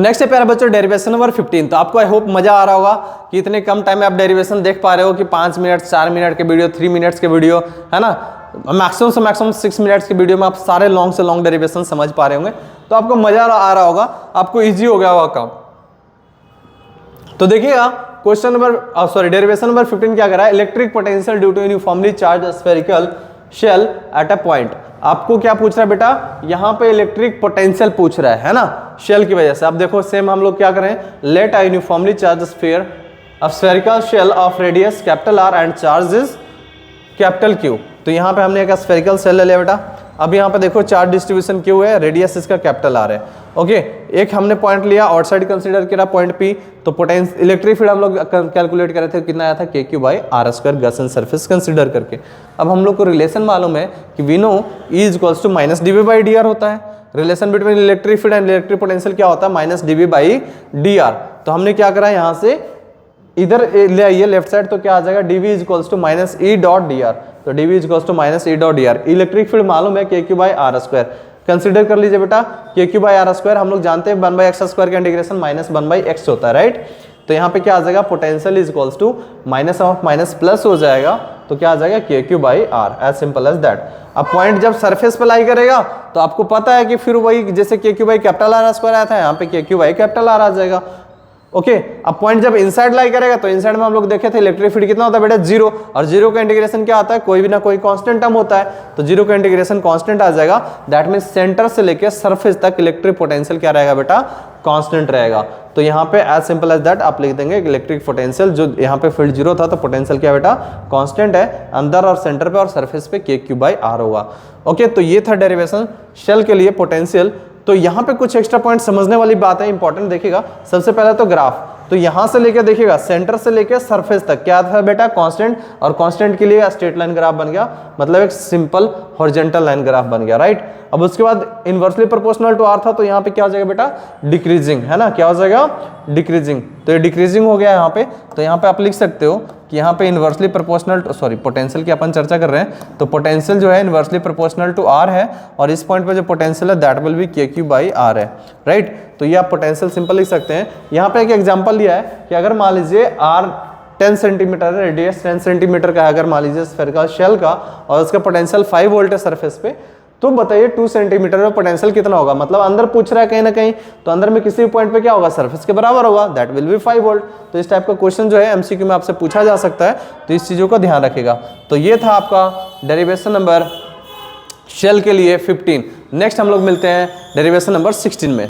Next है प्यारे बच्चों डेरिवेशन नंबर 15। तो आपको आई होप मजा आ रहा होगा कि इतने कम टाइम में आप डेरिवेशन देख पा रहे हो कि 5 मिनट 4 मिनट के वीडियो 3 मिनट्स के वीडियो है ना, मैक्सिमम से मैक्सिमम 6 मिनट्स के वीडियो में आप सारे लॉन्ग से लॉन्ग डेरिवेशन समझ पा रहे होंगे। तो आपको मजा आ रहा होगा, आपको ईजी हो गया होगा काम। तो देखिएगा क्वेश्चन नंबर डेरिवेशन नंबर 15 क्या कर रहा है, electric potential due to uniformly charge spherical shell at a point. आपको क्या पूछ रहा है बेटा, यहाँ पे इलेक्ट्रिक पोटेंशियल पूछ रहा है ना, शेल की वजह से। अब देखो सेम हम लोग क्या करें, let a uniformly charge sphere of spherical shell of radius capital R and charge is capital Q. तो यहाँ पे हमने एक स्फेरिकल शेल ले लिया बेटा। अब यहाँ पे देखो चार्ज डिस्ट्रीब्यूशन क्यू है, रेडियस इसका कैपिटल आर है। ओके, एक हमने पॉइंट लिया आउटसाइड कंसीडर किया पॉइंट पी, तो पोटेंशियल इलेक्ट्रिक फील्ड हम लोग कैलकुलेट कर रहे थे, कितना आया था K Q by R square Gaussian surface consider करके। अब हम लोग को रिलेशन मालूम है कि we know E is equals to minus D V by D R होता है। Relation between electric field and electric potential क्या होता है, minus D V by D R. तो हमने क्या करा यहाँ से इधर ले आइए लेफ्ट साइड, तो क्या आ जाएगा D V is equals to minus E dot D R. तो D V is equals to minus E dot D R. Electric field मालूम है के Q by R square, consider कर लीजिए बेटा के क्यू बाई आर स्क्वायर। हम लोग जानते हैं 1 बाई एक्स स्क्वायर का इंटीग्रेशन माइनस 1 बाई एक्स होता है, राइट। तो यहाँ पे क्या आ जाएगा, potential is equals to minus of minus plus हो जाएगा, तो क्या आ जाएगा K Q by R, as simple as that. अब पॉइंट जब सरफेस पे लाई करेगा तो आपको पता है कि फिर वही जैसे के Q by capital R square आया था, यहाँ पे के क्यू बाई कैपिटल आर आ जाएगा। ओके, अब पॉइंट जब इनसाइड लाई करेगा तो इनसाइड में हम लोग देखे थे इलेक्ट्रिक फील्ड कितना होता है बेटा, जीरो। और जीरो का इंटीग्रेशन क्या आता है, कोई भी ना कोई कांस्टेंट टर्म होता है, तो जीरो का इंटीग्रेशन कांस्टेंट आ जाएगा। दैट मींस सेंटर से लेके सरफेस तक इलेक्ट्रिक पोटेंशियल क्या रहेगा बेटा, कांस्टेंट रहेगा। तो यहाँ पे एज सिंपल एज दैट आप लिख देंगे इलेक्ट्रिक पोटेंशियल, जो यहाँ पे फील्ड जीरो था तो पोटेंशियल क्या बेटा, कांस्टेंट है, अंदर और सेंटर पे और सरफेस पे के क्यू बाई आर होगा। ओके, तो ये था डेरिवेशन शेल के लिए पोटेंशियल। तो यहाँ पे कुछ एक्स्ट्रा पॉइंट समझने वाली बात है, इंपॉर्टेंट देखिएगा। सबसे पहले तो ग्राफ, तो यहां से लेके देखिएगा सेंटर से लेके सरफेस तक क्या था बेटा, कांस्टेंट, और कांस्टेंट के लिए स्ट्रेट लाइन ग्राफ बन गया, मतलब एक सिंपल हॉरिजॉन्टल लाइन ग्राफ बन गया, राइट। अब उसके बाद इनवर्सली प्रोपोर्शनल टू आर था, तो यहाँ पे क्या हो जाएगा बेटा, डिक्रीजिंग, है ना, क्या हो जाएगा, डिक्रीजिंग। तो ये डिक्रीजिंग हो गया यहाँ पे। तो यहाँ पे आप लिख सकते हो कि यहाँ पे इनवर्सली प्रोपोर्शनल पोटेंशियल की अपन चर्चा कर रहे हैं, तो पोटेंशियल जो है इनवर्सली प्रोपोर्शनल टू आर है, और इस पॉइंट पे जो पोटेंशियल है दैट विल बी के क्यू बाई आर है, राइट। तो ये आप पोटेंशियल सिंपल लिख सकते हैं। यहाँ पे एक एग्जांपल लिया है कि अगर मान लीजिए आर 10 सेंटीमीटर है, रेडियस 10 सेंटीमीटर का है, अगर मान लीजिए स्फेरिकल शेल का, और उसका पोटेंशियल 5 वोल्ट है सरफेस पे, तो बताइए 2 सेंटीमीटर में पोटेंशियल कितना होगा। मतलब अंदर पूछ रहा है कहीं ना कहीं, तो अंदर में किसी भी पॉइंट पे क्या होगा, सरफेस के बराबर होगा, दैट विल बी 5 वोल्ट। तो इस टाइप का क्वेश्चन जो है एमसीक्यू में आपसे पूछा जा सकता है, तो इस चीजों का ध्यान रखिएगा। तो ये था आपका डेरिवेशन नंबर शेल के लिए 15। नेक्स्ट हम लोग मिलते हैं डेरिवेशन नंबर 16 में।